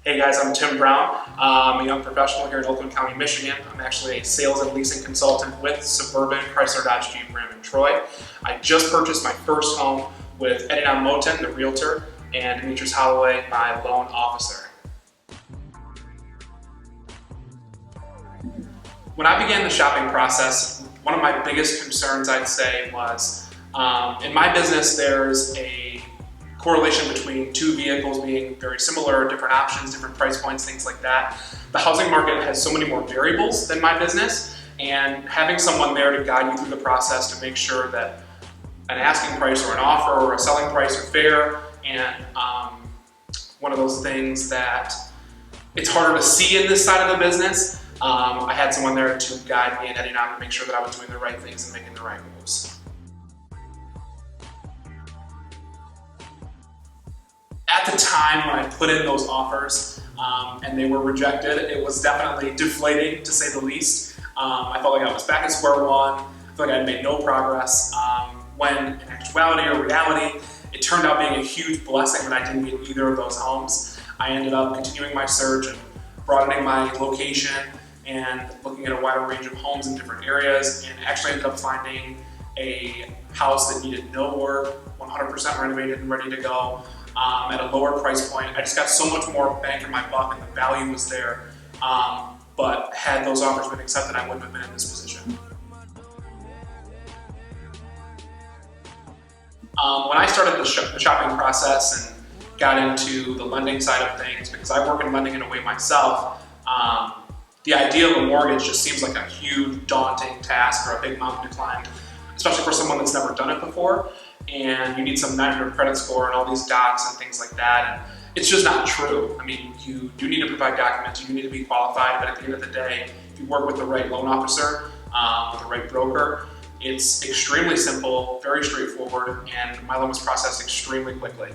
Hey guys, I'm Tim Brown. I'm a young professional here in Oakland County, Michigan. I'm actually a sales and leasing consultant with Suburban Chrysler Dodge Jeep Ram in Troy. I just purchased my first home with Edinam Moten, the realtor, and Demetrius Holloway, my loan officer. When I began the shopping process, one of my biggest concerns, I'd say, was in my business there's a correlation between two vehicles being very similar, different options, different price points, things like that. The housing market has so many more variables than my business, and having someone there to guide you through the process to make sure that an asking price or an offer or a selling price are fair, and one of those things that it's harder to see in this side of the business. I had someone there to guide me and Edinam to make sure that I was doing the right things and making the right moves. At the time when I put in those offers and they were rejected, it was definitely deflating, to say the least. I felt like I was back at square one. I felt like I had made no progress. When in actuality or reality, it turned out being a huge blessing that I didn't get either of those homes. I ended up continuing my search and broadening my location and looking at a wider range of homes in different areas, and actually ended up finding a house that needed no work, 100% renovated and ready to go, at a lower price point. I just got so much more bang for my buck, and the value was there. But had those offers been accepted, I wouldn't have been in this position. When I started the shopping process and got into the lending side of things, because I work in lending in a way myself, the idea of a mortgage just seems like a huge, daunting task or a big mountain to climb, especially for someone that's never done it before. And you need some 900 credit score and all these docs and things like that. And it's just not true. I mean, you do need to provide documents, you need to be qualified, but at the end of the day, if you work with the right loan officer, with the right broker, it's extremely simple, very straightforward, and my loan was processed extremely quickly.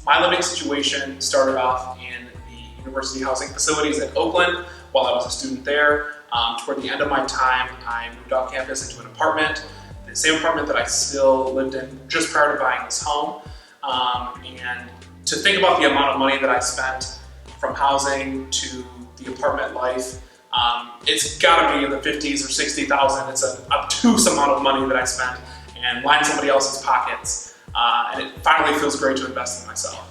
My living situation started off in the university housing facilities at Oakland while I was a student there. Toward the end of my time, I moved off campus into an apartment, the same apartment that I still lived in just prior to buying this home. And to think about the amount of money that I spent from housing to the apartment life, it's gotta be in the 50s or 60,000. It's an obtuse amount of money that I spent and lined somebody else's pockets. And it finally feels great to invest in myself.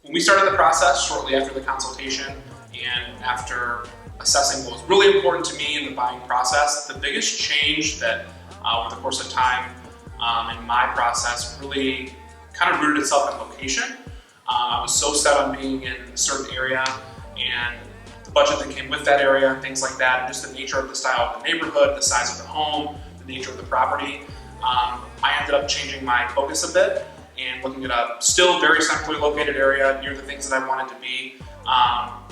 When we started the process shortly after the consultation and after assessing what was really important to me in the buying process, the biggest change that over the course of time in my process really kind of rooted itself in location. I was so set on being in a certain area and the budget that came with that area, things like that, and just the nature of the style of the neighborhood, the size of the home, the nature of the property. I ended up changing my focus a bit and looking at a still very centrally located area near the things that I wanted to be,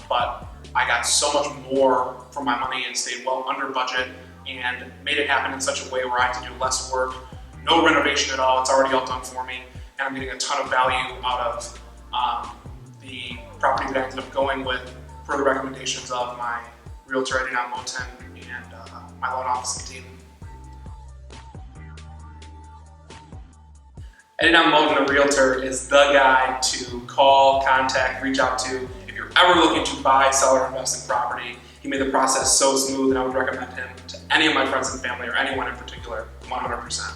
but I got so much more for my money and stayed well under budget and made it happen in such a way where I have to do less work, no renovation at all, it's already all done for me, and I'm getting a ton of value out of the property that I ended up going with per the recommendations of my realtor Edinam Moten and my loan officing team. Edinam Moten, the realtor, is the guy to call, contact, reach out to if you're ever looking to buy, sell, or invest in property. He made the process so smooth, and I would recommend him to any of my friends and family or anyone in particular, 100%.